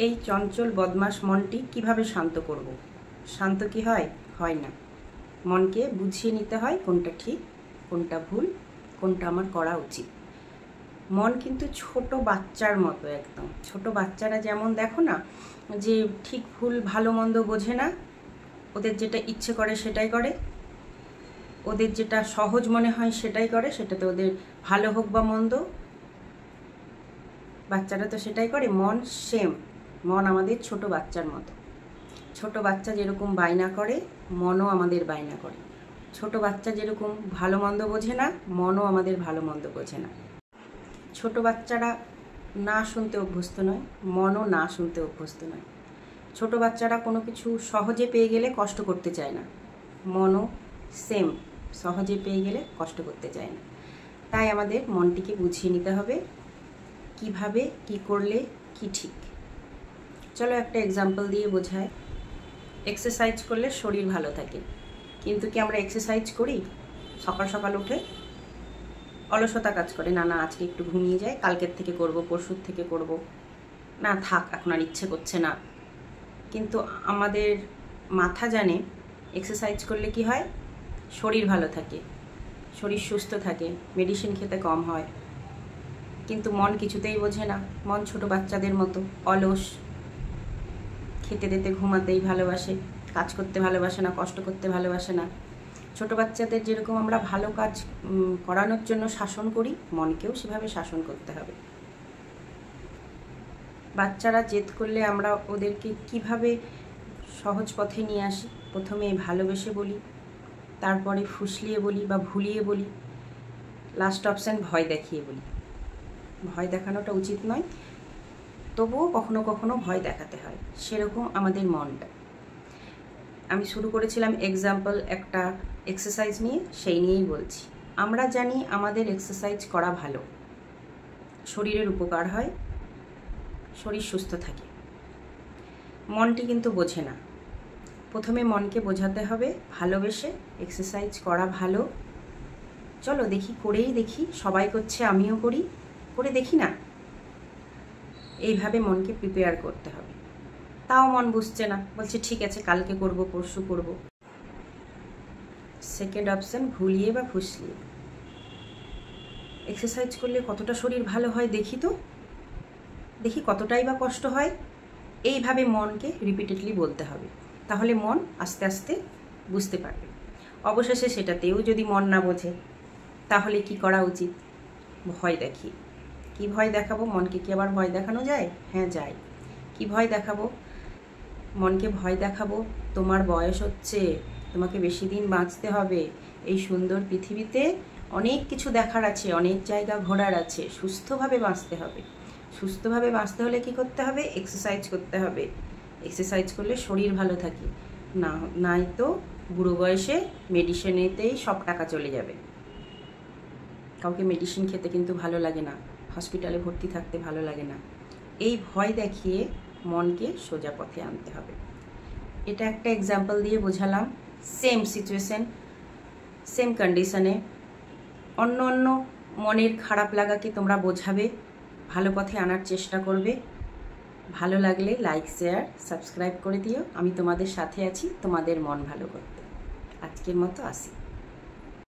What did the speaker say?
এই চঞ্চল বদমাশ মনটি কিভাবে শান্ত করব? শান্ত কি হয়? হয় না। মনকে বুঝিয়ে নিতে হয় কোনটা ঠিক, কোনটা ভুল, কোনটা আমার করা উচিত। মন কিন্তু ছোট বাচ্চার মতো, একদম ছোট বাচ্চারা যেমন দেখো না, যে ঠিক ভুল ভালো মন্দ বোঝে না, ওদের যেটা ইচ্ছে করে সেটাই করে, ওদের যেটা সহজ মনে হয় সেটাই করে, সেটাতে ওদের ভালো হোক বা মন্দ, বাচ্চারা তো সেটাই করে। মন সেম, মন আমাদের ছোট বাচ্চার মতো। ছোট বাচ্চা যেরকম বায়না করে, মনও আমাদের বায়না করে। ছোট বাচ্চা যেরকম ভালো মন্দ বোঝে না, মনও আমাদের ভালো মন্দ বোঝে না। ছোট বাচ্চারা না শুনতে অভ্যস্ত নয়, মনও না শুনতে অভ্যস্ত নয়। ছোট বাচ্চারা কোনো কিছু সহজে পেয়ে গেলে কষ্ট করতে চায় না, মনও সেম, সহজে পেয়ে গেলে কষ্ট করতে চায় না। তাই আমাদের মনটিকে বুঝিয়ে নিতে হবে কিভাবে কি করলে কি ঠিক। চলো একটা এক্সাম্পল দিয়ে বোঝায়। এক্সারসাইজ করলে শরীর ভালো থাকে, কিন্তু কি আমরা এক্সারসাইজ করি? সকাল সকাল উঠে অলসতা কাজ করে, না না আজকে একটু ঘুমিয়ে যায়, কালকের থেকে করব, পরশুর থেকে করব, না থাক এখন আর ইচ্ছে করছে না। কিন্তু আমাদের মাথা জানে এক্সারসাইজ করলে কি হয়, শরীর ভালো থাকে, শরীর সুস্থ থাকে, মেডিসিন খেতে কম হয়। কিন্তু মন কিছুতেই বোঝে না। মন ছোট বাচ্চাদের মতো অলস, খেতে দিতে ঘুমাতেই ভালোবাসে, কাজ করতে ভালোবাসে না, কষ্ট করতে ভালোবাসে না। ছোট বাচ্চাদের যেরকম আমরা ভালো কাজ করানোর জন্য শাসন করি, মনকেও সেভাবে শাসন করতে হবে। বাচ্চারা জেদ করলে আমরা ওদেরকে কিভাবে সহজ পথে নিয়ে আসি? প্রথমে ভালোবেসে বলি, তারপরে ফুসলিয়ে বলি বা ভুলিয়ে বলি, লাস্ট অপশান ভয় দেখিয়ে বলি। ভয় দেখানোটা উচিত নয়, তবুও কখনো কখনো ভয় দেখাতে হয়। সেরকম আমাদের মনটা। আমি শুরু করেছিলাম এক্সাম্পল একটা এক্সারসাইজ নিয়ে, সেই নিয়েই বলছি। আমরা জানি আমাদের এক্সারসাইজ করা ভালো, শরীরের উপকার হয়, শরীর সুস্থ থাকে। মনটি কিন্তু বোঝে না। প্রথমে মনকে বোঝাতে হবে ভালোবেসে এক্সারসাইজ করা ভালো, চলো দেখি, করেই দেখি, সবাই করছে আমিও করি, করে দেখি না। এইভাবে মনকে প্রিপেয়ার করতে হবে। তাও মন বুঝছে না, বলছে ঠিক আছে কালকে করব, পরশু করব। সেকেন্ড অপশান ভুলিয়ে বা ফুসলিয়ে। এক্সারসাইজ করলে কতটা শরীর ভালো হয় দেখি তো, দেখি কতটাই বা কষ্ট হয়। এইভাবে মনকে রিপিটেডলি বলতে হবে, তাহলে মন আস্তে আস্তে বুঝতে পারবে। অবশেষে সেটাতেও যদি মন না বোঝে, তাহলে কি করা উচিত? ভয় দেখি। কি ভয় দেখাবো? মনকে কি আবার ভয় দেখানো যায়? হ্যাঁ যায়। কি ভয় দেখাবো? মনকে ভয় দেখাবো তোমার বয়স হচ্ছে, তোমাকে বেশি দিন বাঁচতে হবে, এই সুন্দর পৃথিবীতে অনেক কিছু দেখার আছে, অনেক জায়গা ঘোরার আছে, সুস্থভাবে বাঁচতে হবে। সুস্থভাবে বাঁচতে হলে কি করতে হবে? এক্সারসাইজ করতে হবে। এক্সারসাইজ করলে শরীর ভালো থাকে, না নাই তো বুড়ো বয়সে মেডিসিনেতেই সব টাকা চলে যাবে। কাউকে মেডিসিন খেতে কিন্তু ভালো লাগে না, হসপিটালে ভর্তি থাকতে ভালো লাগে না। এই ভয় দেখিয়ে মনকে সোজা পথে আনতে হবে। এটা একটা এক্সাম্পল দিয়ে বোঝালাম। সেম সিচুয়েশন, সেম কন্ডিশনে অন্য অন্য মনের খারাপ লাগাকে তোমরা বোঝাবে, ভালো পথে আনার চেষ্টা করবে। ভালো লাগলে লাইক, শেয়ার, সাবস্ক্রাইব করে দিও। আমি তোমাদের সাথে আছি তোমাদের মন ভালো করতে। আজকের মতো আসি।